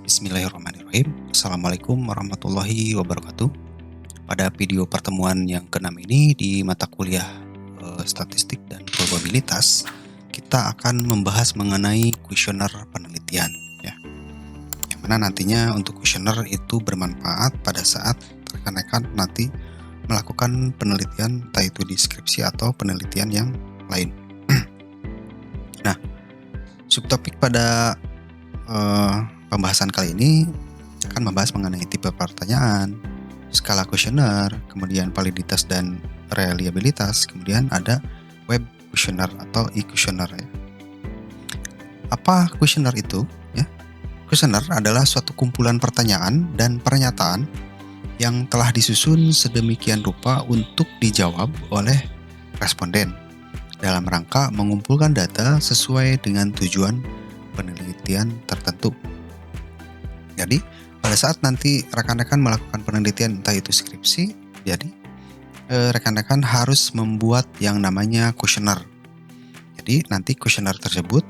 Bismillahirrahmanirrahim. Assalamualaikum warahmatullahi wabarakatuh. Pada video pertemuan yang ke-6 ini di mata kuliah statistik dan probabilitas, kita akan membahas mengenai kuesioner penelitian ya. Yang mana nantinya untuk kuesioner itu bermanfaat pada saat rekan-rekan nanti melakukan penelitian, entah itu di skripsi atau penelitian yang lain. Nah, subtopik pada pembahasan kali ini akan membahas mengenai tipe pertanyaan, skala kuesioner, kemudian validitas dan reliabilitas, kemudian ada web kuesioner atau e-kuesioner ya. Apa kuesioner itu? Ya, kuesioner adalah suatu kumpulan pertanyaan dan pernyataan yang telah disusun sedemikian rupa untuk dijawab oleh responden dalam rangka mengumpulkan data sesuai dengan tujuan penelitian tertentu. Jadi pada saat nanti rekan-rekan melakukan penelitian entah itu skripsi, jadi rekan-rekan harus membuat yang namanya kuesioner. Jadi nanti kuesioner tersebut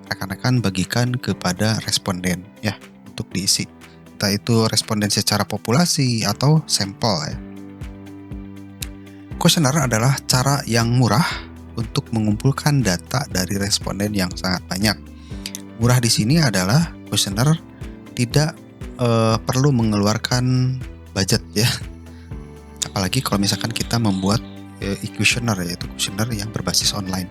rekan-rekan bagikan kepada responden ya untuk diisi. Entah itu responden secara populasi atau sampel ya. Kuesioner adalah cara yang murah untuk mengumpulkan data dari responden yang sangat banyak. Murah di sini adalah kuesioner tidak perlu mengeluarkan budget ya. Apalagi kalau misalkan kita membuat e-kuesioner, yaitu kuesioner yang berbasis online.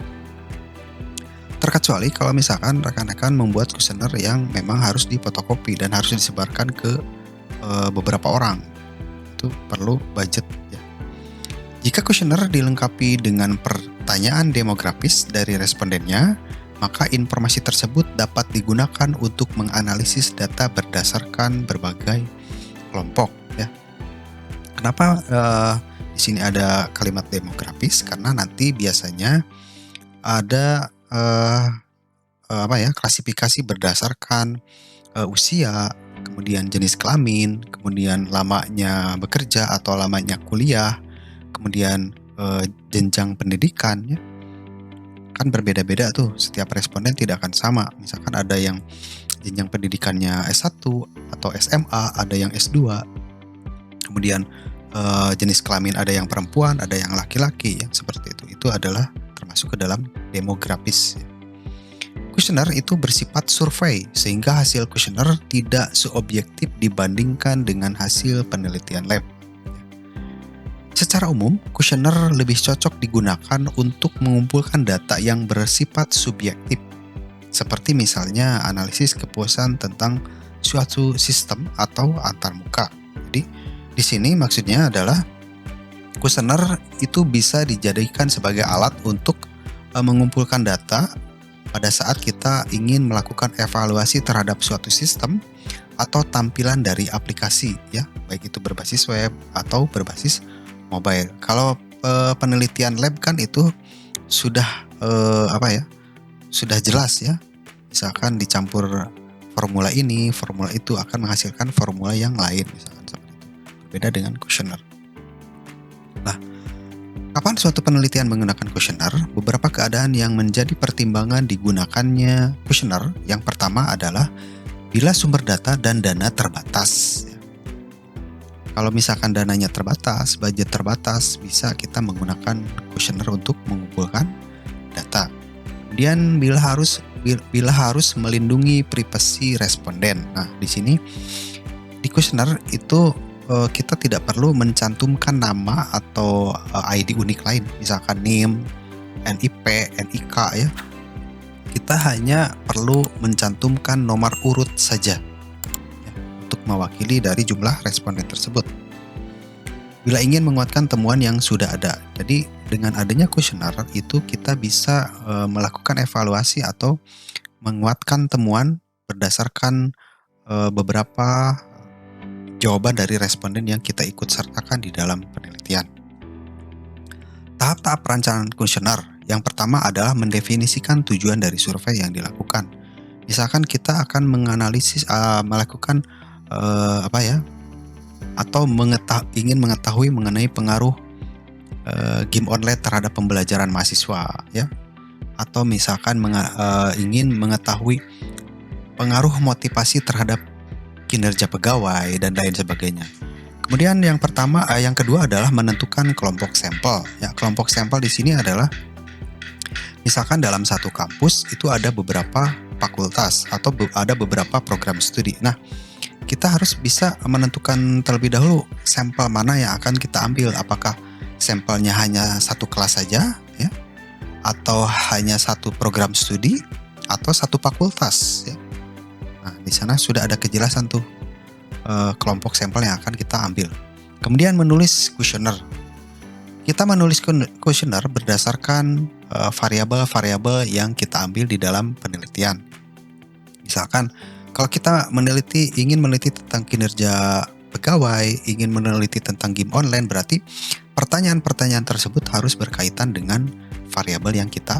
Terkecuali kalau misalkan rekan-rekan membuat kuesioner yang memang harus difotokopi dan harus disebarkan ke beberapa orang. Itu perlu budget ya. Jika kuesioner dilengkapi dengan pertanyaan demografis dari respondennya, maka informasi tersebut dapat digunakan untuk menganalisis data berdasarkan berbagai kelompok ya. Kenapa di sini ada kalimat demografis? Karena nanti biasanya ada klasifikasi berdasarkan usia, kemudian jenis kelamin, kemudian lamanya bekerja atau lamanya kuliah, kemudian jenjang pendidikan ya. Kan berbeda-beda tuh, setiap responden tidak akan sama. Misalkan ada yang jenjang pendidikannya S1 atau SMA, ada yang S2. Kemudian jenis kelamin ada yang perempuan, ada yang laki-laki ya, seperti itu. Itu adalah termasuk ke dalam demografis. Kuesioner itu bersifat survei sehingga hasil kuesioner tidak seobjektif dibandingkan dengan hasil penelitian lab. Secara umum, kuesioner lebih cocok digunakan untuk mengumpulkan data yang bersifat subjektif, seperti misalnya analisis kepuasan tentang suatu sistem atau antarmuka. Jadi, di sini maksudnya adalah kuesioner itu bisa dijadikan sebagai alat untuk mengumpulkan data pada saat kita ingin melakukan evaluasi terhadap suatu sistem atau tampilan dari aplikasi ya, baik itu berbasis web atau berbasis mobile. Kalau penelitian lab kan itu sudah sudah jelas ya. Misalkan dicampur formula ini, formula itu akan menghasilkan formula yang lain, misalkan seperti itu. Berbeda dengan kuesioner. Nah, kapan suatu penelitian menggunakan kuesioner? Beberapa keadaan yang menjadi pertimbangan digunakannya kuesioner. Yang pertama adalah bila sumber data dan dana terbatas. Kalau misalkan dananya terbatas, budget terbatas, bisa kita menggunakan kuesioner untuk mengumpulkan data. Kemudian bila harus melindungi privasi responden. Nah, di sini di kuesioner itu kita tidak perlu mencantumkan nama atau ID unik lain, misalkan NIM, NIP, NIK ya. Kita hanya perlu mencantumkan nomor urut saja mewakili dari jumlah responden tersebut. Bila ingin menguatkan temuan yang sudah ada, jadi dengan adanya kuesioner itu kita bisa melakukan evaluasi atau menguatkan temuan berdasarkan beberapa jawaban dari responden yang kita ikut sertakan di dalam penelitian. Tahap-tahap perencanaan kuesioner. Yang pertama adalah mendefinisikan tujuan dari survei yang dilakukan. Misalkan kita akan menganalisis melakukan atau ingin mengetahui mengenai pengaruh game online terhadap pembelajaran mahasiswa ya, atau misalkan ingin mengetahui pengaruh motivasi terhadap kinerja pegawai, dan lain sebagainya. Kemudian yang kedua adalah menentukan kelompok sampel. Ya, kelompok sampel di sini adalah misalkan dalam satu kampus itu ada beberapa fakultas atau ada beberapa program studi. Nah, kita harus bisa menentukan terlebih dahulu sampel mana yang akan kita ambil. Apakah sampelnya hanya satu kelas saja, ya, atau hanya satu program studi, atau satu fakultas. Ya. Nah, di sana sudah ada kejelasan tuh kelompok sampel yang akan kita ambil. Kemudian menulis kuesioner. Kita menulis kuesioner berdasarkan variabel-variabel yang kita ambil di dalam penelitian. Misalkan kalau kita ingin meneliti tentang kinerja pegawai, ingin meneliti tentang game online, berarti pertanyaan-pertanyaan tersebut harus berkaitan dengan variabel yang kita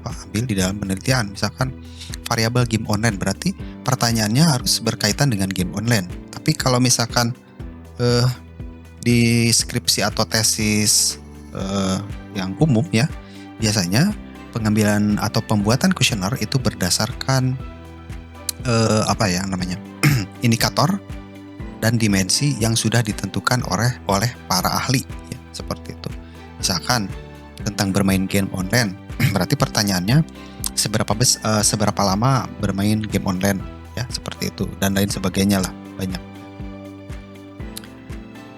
ambil di dalam penelitian. Misalkan variabel game online, berarti pertanyaannya harus berkaitan dengan game online. Tapi kalau misalkan di skripsi atau tesis yang umum ya, biasanya pengambilan atau pembuatan kuesioner itu berdasarkan indikator dan dimensi yang sudah ditentukan oleh para ahli, ya, seperti itu. Misalkan tentang bermain game online, berarti pertanyaannya seberapa lama bermain game online, ya, seperti itu, dan lain sebagainya lah, banyak.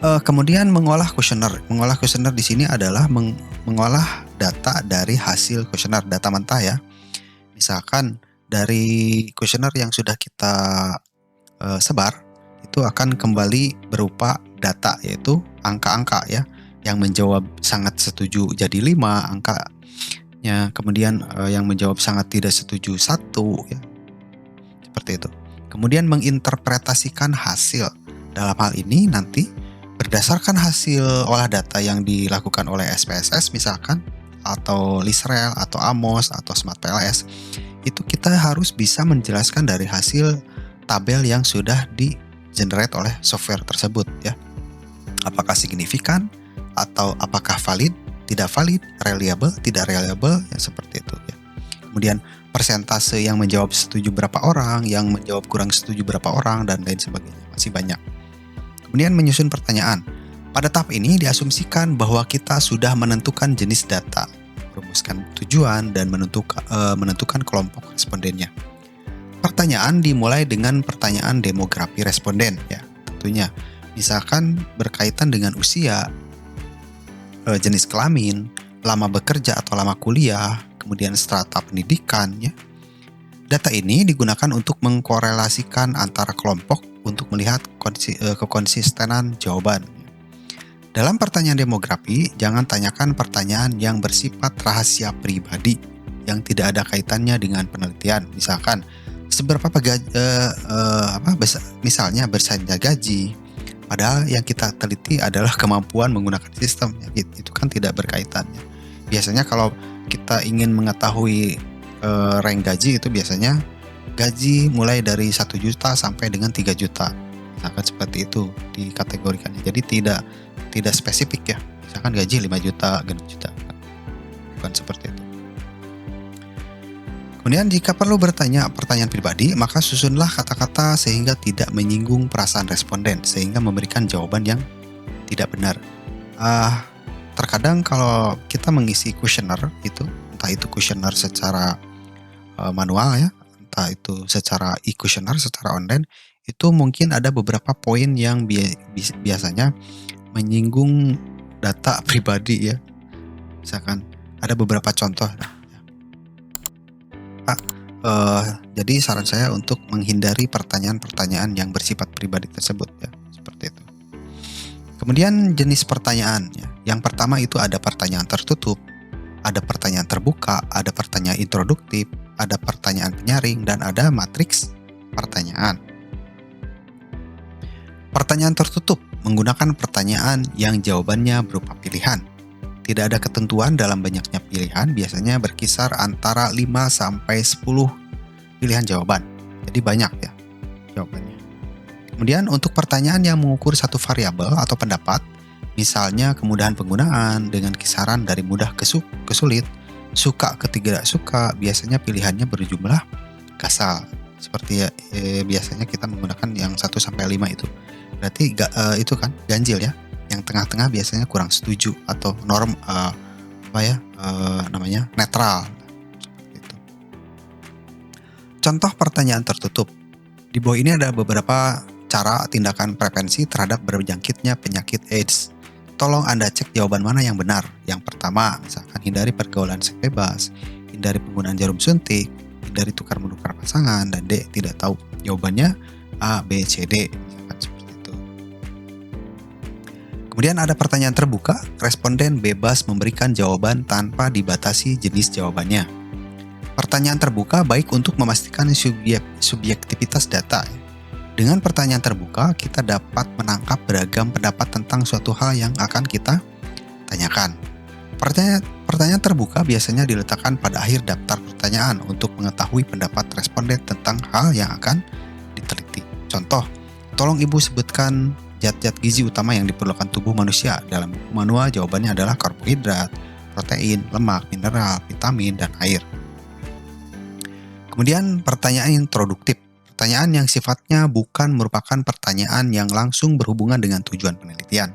Kemudian mengolah kuesioner. Mengolah kuesioner di sini adalah mengolah data dari hasil kuesioner, data mentah ya. Misalkan dari kuesioner yang sudah kita sebar, itu akan kembali berupa data, yaitu angka-angka ya, yang menjawab sangat setuju jadi 5 angkanya, kemudian yang menjawab sangat tidak setuju 1 ya, seperti itu. Kemudian menginterpretasikan hasil. Dalam hal ini nanti berdasarkan hasil olah data yang dilakukan oleh SPSS misalkan, atau Lisrel, atau Amos, atau Smart PLS, itu kita harus bisa menjelaskan dari hasil tabel yang sudah di-generate oleh software tersebut ya. Apakah signifikan, atau apakah valid, tidak valid, reliable, tidak reliable, ya seperti itu ya. Kemudian persentase yang menjawab setuju berapa orang, yang menjawab kurang setuju berapa orang, dan lain sebagainya, masih banyak. Kemudian menyusun pertanyaan. Pada tahap ini diasumsikan bahwa kita sudah menentukan jenis data, merumuskan tujuan, dan menentukan kelompok respondennya. Pertanyaan dimulai dengan pertanyaan demografi responden, ya, tentunya. Misalkan berkaitan dengan usia, jenis kelamin, lama bekerja atau lama kuliah, kemudian strata pendidikan, ya. Data ini digunakan untuk mengkorelasikan antara kelompok untuk melihat kekonsistenan jawaban. Dalam pertanyaan demografi, jangan tanyakan pertanyaan yang bersifat rahasia pribadi yang tidak ada kaitannya dengan penelitian. Misalkan, misalnya bersaingnya gaji, padahal yang kita teliti adalah kemampuan menggunakan sistem. Itu kan tidak berkaitan. Biasanya kalau kita ingin mengetahui rank gaji, itu biasanya gaji mulai dari 1 juta sampai dengan 3 juta. Misalkan seperti itu dikategorikannya. Jadi tidak spesifik ya. Misalkan gaji 5 juta, 6 juta. Bukan seperti itu. Kemudian jika perlu bertanya pertanyaan pribadi, maka susunlah kata-kata sehingga tidak menyinggung perasaan responden, sehingga memberikan jawaban yang tidak benar. Terkadang kalau kita mengisi kuesioner itu, entah itu kuesioner secara manual ya, entah itu secara e-kuesioner, secara online, itu mungkin ada beberapa poin yang biasanya menyinggung data pribadi ya. Misalkan ada beberapa contoh. Jadi saran saya untuk menghindari pertanyaan-pertanyaan yang bersifat pribadi tersebut ya, seperti itu. Kemudian jenis pertanyaan ya. Yang pertama itu ada pertanyaan tertutup, ada pertanyaan terbuka, ada pertanyaan introduktif, ada pertanyaan penyaring, dan ada matriks pertanyaan. Pertanyaan tertutup menggunakan pertanyaan yang jawabannya berupa pilihan. Tidak ada ketentuan dalam banyaknya pilihan, biasanya berkisar antara 5 sampai 10 pilihan jawaban. Jadi banyak ya jawabannya. Kemudian untuk pertanyaan yang mengukur satu variabel atau pendapat, misalnya kemudahan penggunaan dengan kisaran dari mudah ke sulit, suka ke tidak suka, biasanya pilihannya berjumlah kasar seperti biasanya kita menggunakan yang 1-5 itu. Berarti itu kan ganjil ya. Yang tengah-tengah biasanya kurang setuju atau namanya netral. Gitu. Contoh pertanyaan tertutup. Di bawah ini ada beberapa cara tindakan prevensi terhadap berjangkitnya penyakit AIDS. Tolong Anda cek jawaban mana yang benar. Yang pertama, misalkan hindari pergaulan seks bebas, hindari penggunaan jarum suntik, hindari tukar-menukar pasangan, dan D, tidak tahu. Jawabannya A, B, C, D. Misalkan seperti itu. Kemudian ada pertanyaan terbuka, responden bebas memberikan jawaban tanpa dibatasi jenis jawabannya. Pertanyaan terbuka baik untuk memastikan subjektivitas data. Dengan pertanyaan terbuka, kita dapat menangkap beragam pendapat tentang suatu hal yang akan kita tanyakan. Pertanyaan terbuka biasanya diletakkan pada akhir daftar pertanyaan untuk mengetahui pendapat responden tentang hal yang akan diteliti. Contoh, tolong Ibu sebutkan zat-zat gizi utama yang diperlukan tubuh manusia. Dalam buku manual jawabannya adalah karbohidrat, protein, lemak, mineral, vitamin, dan air. Kemudian pertanyaan introduktif. Pertanyaan yang sifatnya bukan merupakan pertanyaan yang langsung berhubungan dengan tujuan penelitian.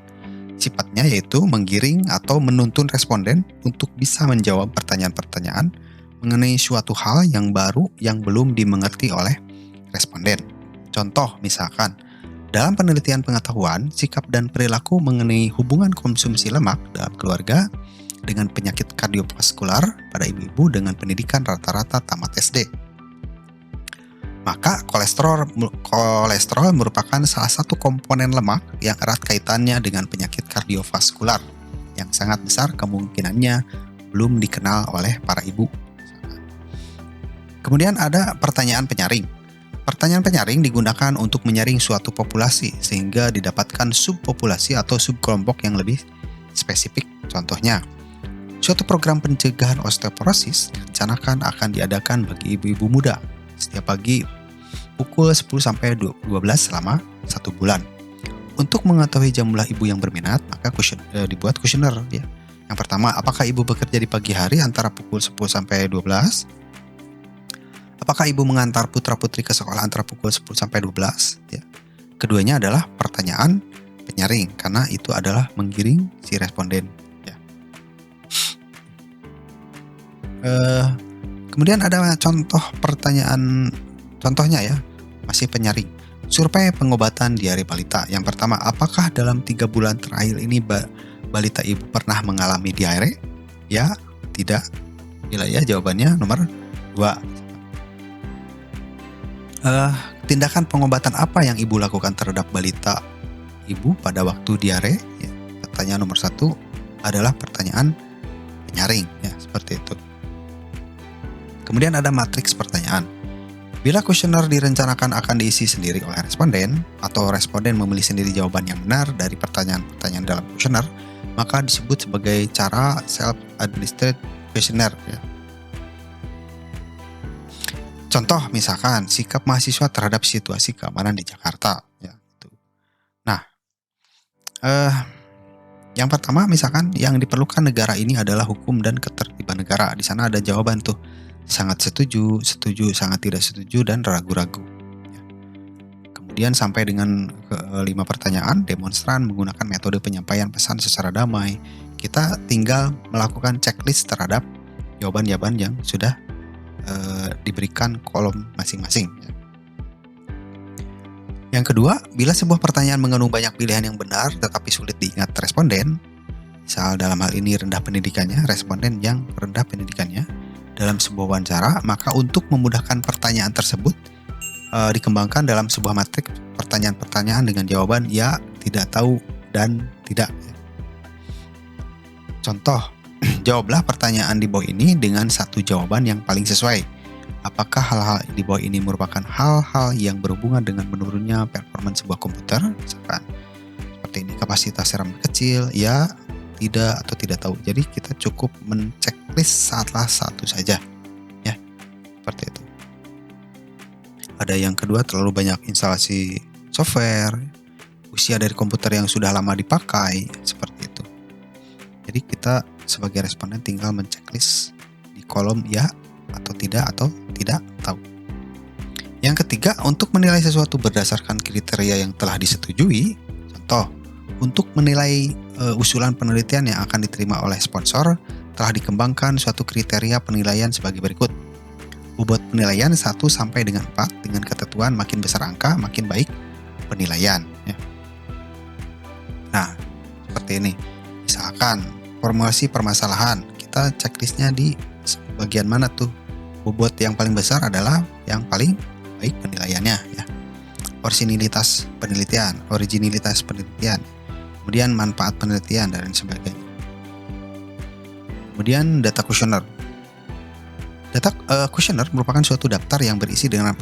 Sifatnya yaitu menggiring atau menuntun responden untuk bisa menjawab pertanyaan-pertanyaan mengenai suatu hal yang baru yang belum dimengerti oleh responden. Contoh misalkan, dalam penelitian pengetahuan, sikap dan perilaku mengenai hubungan konsumsi lemak dalam keluarga dengan penyakit kardiovaskular pada ibu-ibu dengan pendidikan rata-rata tamat SD. Maka kolesterol merupakan salah satu komponen lemak yang erat kaitannya dengan penyakit kardiovaskular yang sangat besar kemungkinannya belum dikenal oleh para ibu. Kemudian ada pertanyaan penyaring. Pertanyaan penyaring digunakan untuk menyaring suatu populasi sehingga didapatkan subpopulasi atau subkelompok yang lebih spesifik. Contohnya, suatu program pencegahan osteoporosis direncanakan akan diadakan bagi ibu-ibu muda setiap pagi pukul 10-12 selama 1 bulan. Untuk mengetahui jumlah ibu yang berminat, maka dibuat kuesioner ya. Yang pertama, apakah ibu bekerja di pagi hari antara pukul 10-12? Apakah ibu mengantar putra-putri ke sekolah antara pukul 10-12? Ya. Keduanya adalah pertanyaan penyaring, karena itu adalah menggiring si responden. Ya. Kemudian ada contohnya ya, masih penyaring. Survei pengobatan diare balita. Yang pertama, apakah dalam 3 bulan terakhir ini balita ibu pernah mengalami diare? Ya, tidak. Bila ya, jawabannya nomor 2. Tindakan pengobatan apa yang ibu lakukan terhadap balita ibu pada waktu diare? Ya, pertanyaan nomor 1 adalah pertanyaan penyaring. Ya, seperti itu. Kemudian ada matriks pertanyaan. Bila kuesioner direncanakan akan diisi sendiri oleh responden, atau responden memilih sendiri jawaban yang benar dari pertanyaan-pertanyaan dalam kuesioner, maka disebut sebagai cara self-administered questionnaire. Ya. Contoh misalkan, sikap mahasiswa terhadap situasi keamanan di Jakarta. Ya, gitu. Nah, yang pertama misalkan yang diperlukan negara ini adalah hukum dan ketertiban negara. Di sana ada jawaban tuh. Sangat setuju, setuju, sangat tidak setuju, dan ragu-ragu. Kemudian sampai dengan 5 pertanyaan, demonstran menggunakan metode penyampaian pesan secara damai. Kita tinggal melakukan checklist terhadap jawaban-jawaban yang sudah diberikan kolom masing-masing. Yang kedua, bila sebuah pertanyaan mengandung banyak pilihan yang benar tetapi sulit diingat responden, misal dalam hal ini rendah pendidikannya, responden yang rendah pendidikannya, dalam sebuah wawancara, maka untuk memudahkan pertanyaan tersebut dikembangkan dalam sebuah matriks pertanyaan-pertanyaan dengan jawaban ya, tidak tahu, dan tidak. Contoh, jawablah pertanyaan di bawah ini dengan satu jawaban yang paling sesuai. Apakah hal-hal di bawah ini merupakan hal-hal yang berhubungan dengan menurunnya performa sebuah komputer? Misalkan seperti ini, kapasitas RAM kecil, ya, tidak, atau tidak tahu. Jadi kita cukup menceklis salah satu saja, ya, seperti itu. Ada yang kedua, terlalu banyak instalasi software, usia dari komputer yang sudah lama dipakai, seperti itu. Jadi kita sebagai responden tinggal menceklis di kolom ya atau tidak tahu. Yang ketiga, untuk menilai sesuatu berdasarkan kriteria yang telah disetujui. Contoh, untuk menilai usulan penelitian yang akan diterima oleh sponsor, telah dikembangkan suatu kriteria penilaian sebagai berikut. Bobot penilaian 1 sampai dengan 4 dengan ketentuan makin besar angka, makin baik penilaian. Ya. Nah, seperti ini. Misalkan formulasi permasalahan, kita checklistnya di bagian mana tuh? Bobot yang paling besar adalah yang paling baik penilaiannya. Ya. Originalitas penelitian, kemudian manfaat penelitian dan sebagainya. Kemudian data kuesioner. Data kuesioner merupakan suatu daftar yang berisi dengan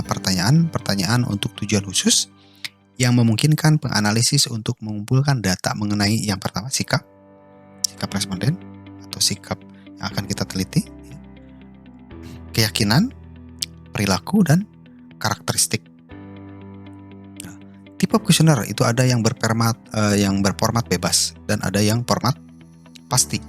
pertanyaan untuk tujuan khusus yang memungkinkan penganalisis untuk mengumpulkan data mengenai yang pertama sikap responden atau sikap yang akan kita teliti, keyakinan, perilaku, dan karakteristik. Tipe kuesioner itu ada yang berformat bebas dan ada yang format pasti.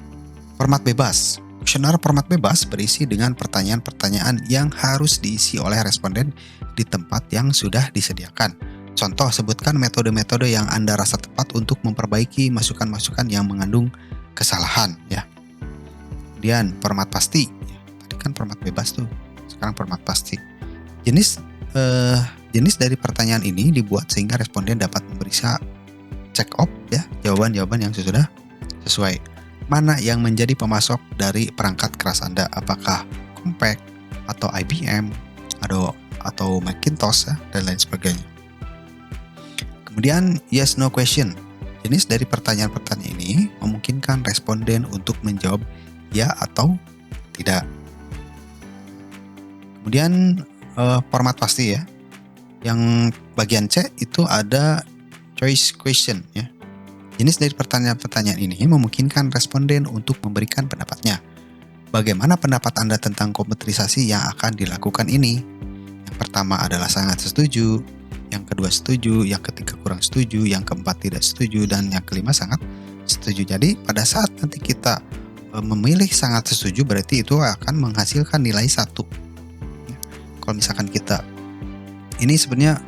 Format bebas. Kuesioner format bebas berisi dengan pertanyaan-pertanyaan yang harus diisi oleh responden di tempat yang sudah disediakan. Contoh, sebutkan metode-metode yang Anda rasa tepat untuk memperbaiki masukan-masukan yang mengandung kesalahan. Ya. Kemudian format pasti. Tadi kan format bebas tuh, sekarang format pasti. Jenis dari pertanyaan ini dibuat sehingga responden dapat memeriksa check off ya jawaban-jawaban yang sudah sesuai. Mana yang menjadi pemasok dari perangkat keras Anda? Apakah Compaq atau IBM atau Macintosh ya, dan lain sebagainya. Kemudian yes no question. Jenis dari pertanyaan-pertanyaan ini memungkinkan responden untuk menjawab ya atau tidak. Kemudian format pasti ya. Yang bagian C itu ada choice question ya. Jenis dari pertanyaan-pertanyaan ini memungkinkan responden untuk memberikan pendapatnya. Bagaimana pendapat Anda tentang komputerisasi yang akan dilakukan ini? Yang pertama adalah sangat setuju, yang kedua setuju, yang ketiga kurang setuju, yang keempat tidak setuju, dan yang kelima sangat setuju. Jadi pada saat nanti kita memilih sangat setuju berarti itu akan menghasilkan nilai 1. Kalau misalkan kita ini sebenarnya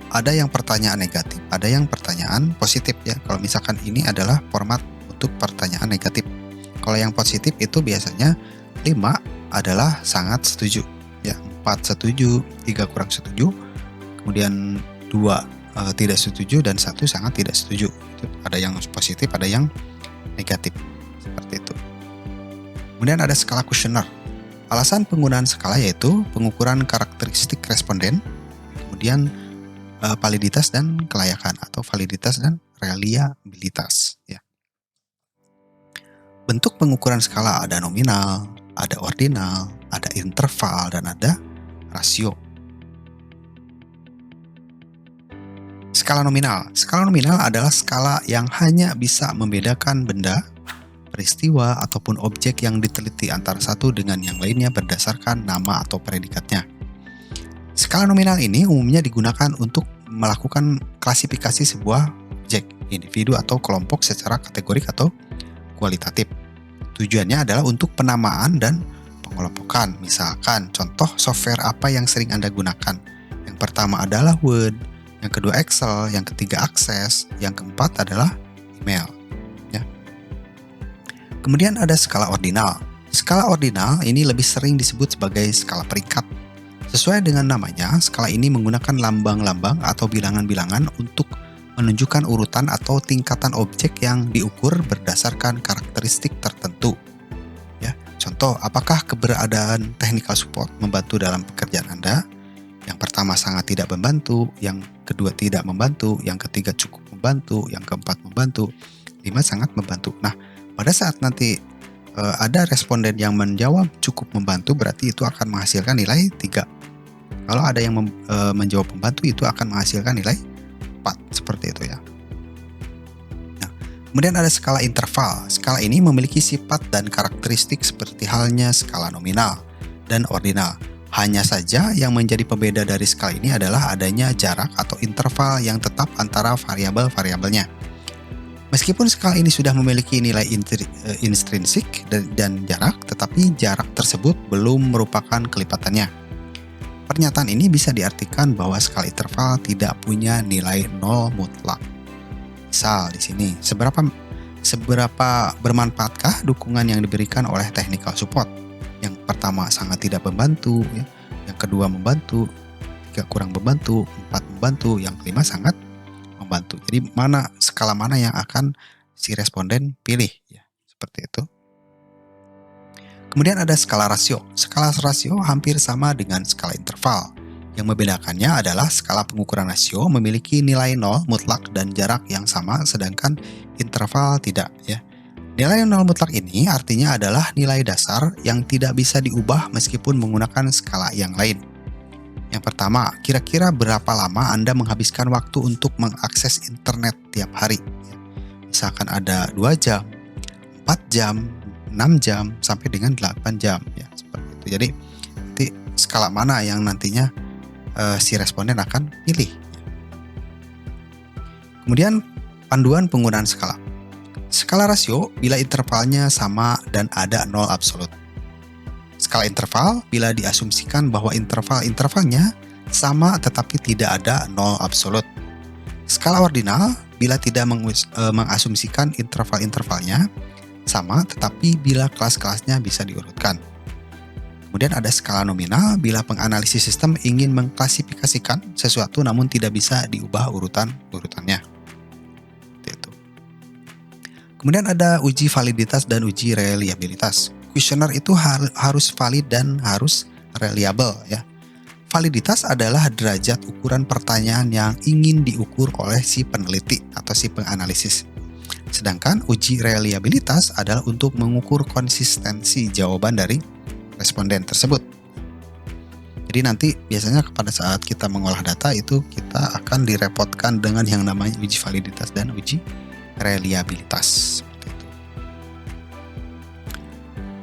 ada yang pertanyaan negatif, ada yang pertanyaan positif ya. Kalau misalkan ini adalah format untuk pertanyaan negatif. Kalau yang positif itu biasanya 5 adalah sangat setuju, ya 4 setuju, 3 kurang setuju, kemudian 2 tidak setuju dan 1 sangat tidak setuju. Itu ada yang positif, ada yang negatif, seperti itu. Kemudian ada skala kuesioner. Alasan penggunaan skala yaitu pengukuran karakteristik responden, kemudian validitas dan kelayakan atau validitas dan reliabilitas ya. Bentuk pengukuran skala ada nominal, ada ordinal, ada interval, dan ada rasio. Skala nominal. Skala nominal adalah skala yang hanya bisa membedakan benda, peristiwa, ataupun objek yang diteliti antara satu dengan yang lainnya berdasarkan nama atau predikatnya. Skala nominal ini umumnya digunakan untuk melakukan klasifikasi sebuah objek, individu, atau kelompok secara kategorik atau kualitatif. Tujuannya adalah untuk penamaan dan pengelompokan. Misalkan, contoh software apa yang sering Anda gunakan? Yang pertama adalah Word, yang kedua Excel, yang ketiga Access, yang keempat adalah email. Ya. Kemudian ada skala ordinal. Skala ordinal ini lebih sering disebut sebagai skala peringkat. Sesuai dengan namanya, skala ini menggunakan lambang-lambang atau bilangan-bilangan untuk menunjukkan urutan atau tingkatan objek yang diukur berdasarkan karakteristik tertentu. Ya, contoh, apakah keberadaan technical support membantu dalam pekerjaan Anda? Yang pertama sangat tidak membantu, yang kedua tidak membantu, yang ketiga cukup membantu, yang keempat membantu, 5 sangat membantu. Nah, pada saat nanti ada responden yang menjawab cukup membantu, berarti itu akan menghasilkan nilai 3. Kalau ada yang menjawab membantu, itu akan menghasilkan nilai 4, seperti itu ya. Nah, kemudian ada skala interval. Skala ini memiliki sifat dan karakteristik seperti halnya skala nominal dan ordinal. Hanya saja yang menjadi pembeda dari skala ini adalah adanya jarak atau interval yang tetap antara variabel-variabelnya. Meskipun skala ini sudah memiliki nilai intrinsik dan jarak, tetapi jarak tersebut belum merupakan kelipatannya. Pernyataan ini bisa diartikan bahwa skala interval tidak punya nilai nol mutlak. Misal di sini, seberapa bermanfaatkah dukungan yang diberikan oleh technical support? Yang pertama sangat tidak membantu, ya. Yang kedua membantu, tiga kurang membantu, empat membantu, yang kelima sangat membantu. Jadi skala mana yang akan si responden pilih, ya, seperti itu. Kemudian ada skala rasio. Skala rasio hampir sama dengan skala interval. Yang membedakannya adalah skala pengukuran rasio memiliki nilai nol mutlak dan jarak yang sama, sedangkan interval tidak, ya. Nilai nol mutlak ini artinya adalah nilai dasar yang tidak bisa diubah meskipun menggunakan skala yang lain. Yang pertama, kira-kira berapa lama Anda menghabiskan waktu untuk mengakses internet tiap hari? Misalkan ada 2 jam, 4 jam, 6 jam, sampai dengan 8 jam, ya, seperti itu. Jadi nanti skala mana yang nantinya si responden akan pilih. Kemudian panduan penggunaan skala. Skala rasio bila intervalnya sama dan ada nol absolut. Skala interval bila diasumsikan bahwa interval-intervalnya sama tetapi tidak ada nol absolut. Skala ordinal bila tidak mengasumsikan interval-intervalnya sama tetapi bila kelas-kelasnya bisa diurutkan. Kemudian ada skala nominal bila penganalisis sistem ingin mengklasifikasikan sesuatu namun tidak bisa diubah urutannya. Itu. Kemudian ada uji validitas dan uji reliabilitas. Kuesioner itu harus valid dan harus reliable, ya. Validitas adalah derajat ukuran pertanyaan yang ingin diukur oleh si peneliti atau si penganalisis. Sedangkan uji reliabilitas adalah untuk mengukur konsistensi jawaban dari responden tersebut. Jadi nanti biasanya pada saat kita mengolah data itu kita akan direpotkan dengan yang namanya uji validitas dan uji reliabilitas.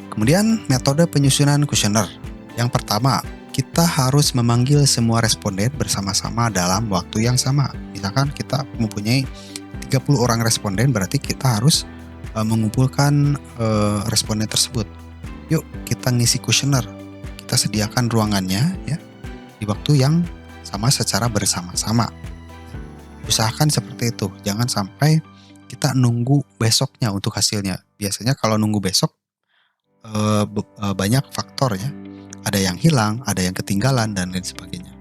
Kemudian metode penyusunan kuesioner. Yang pertama, kita harus memanggil semua responden bersama-sama dalam waktu yang sama. Misalkan kita mempunyai 30 orang responden, berarti kita harus mengumpulkan responden tersebut. Yuk kita ngisi kuesioner. Kita sediakan ruangannya, ya, di waktu yang sama secara bersama-sama. Usahakan seperti itu. Jangan sampai kita nunggu besoknya untuk hasilnya. Biasanya kalau nunggu besok banyak faktor, ya. Ada yang hilang, ada yang ketinggalan, dan lain sebagainya.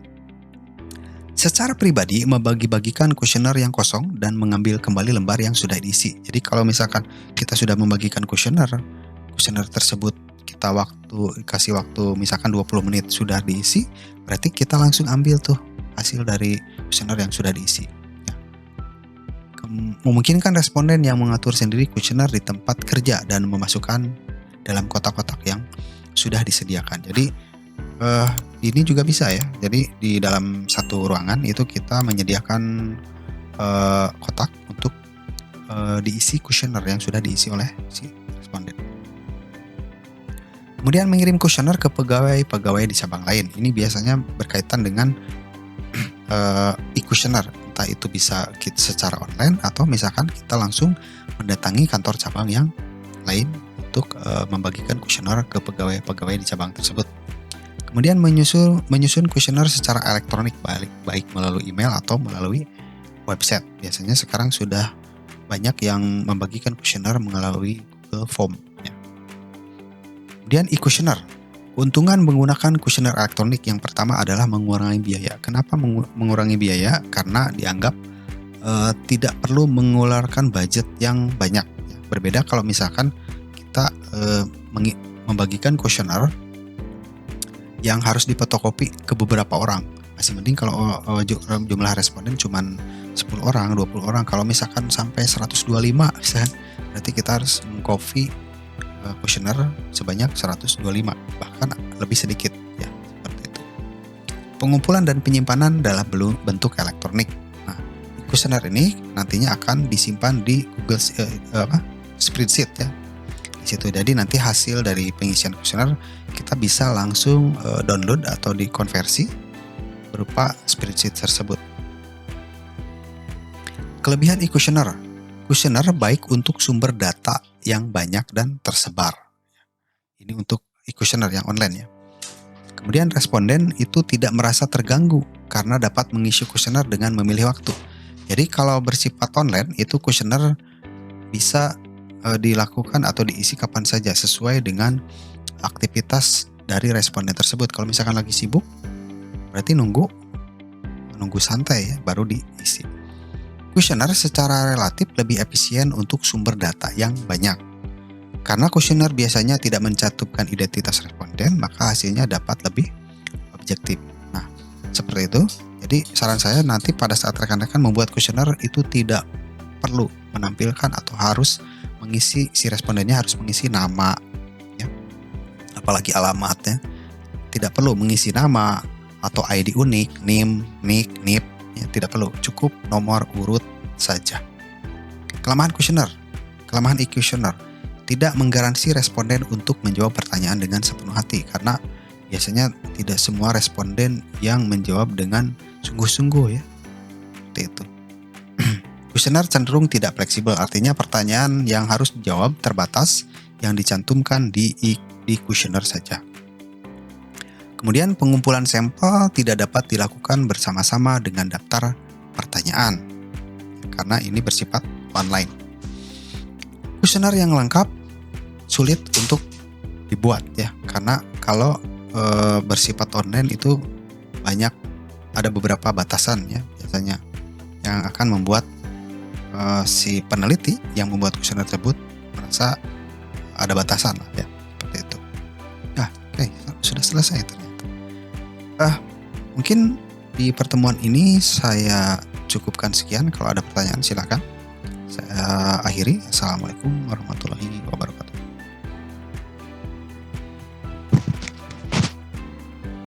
Secara pribadi, membagi-bagikan kuesioner yang kosong dan mengambil kembali lembar yang sudah diisi. Jadi kalau misalkan kita sudah membagikan kuesioner tersebut kita kasih waktu misalkan 20 menit sudah diisi, berarti kita langsung ambil tuh hasil dari kuesioner yang sudah diisi. Ya. Memungkinkan responden yang mengatur sendiri kuesioner di tempat kerja dan memasukkan dalam kotak-kotak yang sudah disediakan. Jadi ini juga bisa, ya. Jadi di dalam satu ruangan itu kita menyediakan kotak untuk diisi kuesioner yang sudah diisi oleh si responden. Kemudian mengirim kuesioner ke pegawai-pegawai di cabang lain. Ini biasanya berkaitan dengan e-kuesioner. Entah itu bisa secara online atau misalkan kita langsung mendatangi kantor cabang yang lain untuk membagikan kuesioner ke pegawai-pegawai di cabang tersebut. Kemudian menyusun kuesioner secara elektronik, baik melalui email atau melalui website. Biasanya sekarang sudah banyak yang membagikan kuesioner melalui Google Form, ya. Kemudian e-kuesioner. Keuntungan menggunakan kuesioner elektronik yang pertama adalah mengurangi biaya. Kenapa mengurangi biaya? Karena dianggap tidak perlu mengeluarkan budget yang banyak. Berbeda kalau misalkan kita membagikan kuesioner yang harus difotokopi ke beberapa orang. Masih mending kalau jumlah responden cuma 10 orang, 20 orang. Kalau misalkan sampai 125 misalkan, berarti kita harus mengcopy kuesioner sebanyak 125, bahkan lebih sedikit, ya, seperti itu. Pengumpulan dan penyimpanan dalam bentuk elektronik. Nah, kuesioner ini nantinya akan disimpan di Google spreadsheet, ya. Di situ. Jadi nanti hasil dari pengisian kuesioner kita bisa langsung download atau dikonversi berupa spreadsheet tersebut. Kelebihan e-kuesioner. Kuesioner baik untuk sumber data yang banyak dan tersebar. Ini untuk e-kuesioner yang online, ya. Kemudian responden itu tidak merasa terganggu karena dapat mengisi kuesioner dengan memilih waktu. Jadi kalau bersifat online itu kuesioner bisa dilakukan atau diisi kapan saja sesuai dengan aktivitas dari responden tersebut. Kalau misalkan lagi sibuk, berarti nunggu santai ya, baru diisi. Kuesioner secara relatif lebih efisien untuk sumber data yang banyak. Karena kuesioner biasanya tidak mencantumkan identitas responden, maka hasilnya dapat lebih objektif. Nah, seperti itu. Jadi saran saya nanti pada saat rekan-rekan membuat kuesioner itu tidak perlu menampilkan atau harus mengisi, si respondennya harus mengisi nama, ya, apalagi alamatnya. Tidak perlu mengisi nama atau ID unik, NIM, NIK, NIP, ya, tidak perlu. Cukup nomor urut saja. Kelemahan kuesioner, kelemahan e-kuesioner. Tidak menggaransi responden untuk menjawab pertanyaan dengan sepenuh hati, karena biasanya tidak semua responden yang menjawab dengan sungguh-sungguh ya. Seperti itu. Kuesioner cenderung tidak fleksibel, artinya pertanyaan yang harus dijawab terbatas yang dicantumkan di kuesioner saja. Kemudian pengumpulan sampel tidak dapat dilakukan bersama-sama dengan daftar pertanyaan, karena ini bersifat online. Kuesioner yang lengkap sulit untuk dibuat ya, karena kalau bersifat online itu ada beberapa batasan ya biasanya yang akan membuat si peneliti yang membuat kuesioner tersebut merasa ada batasan lah ya, seperti itu. Nah, oke, sudah selesai ternyata. Mungkin di pertemuan ini saya cukupkan sekian. Kalau ada pertanyaan silakan. Saya akhiri. Assalamualaikum warahmatullahi wabarakatuh.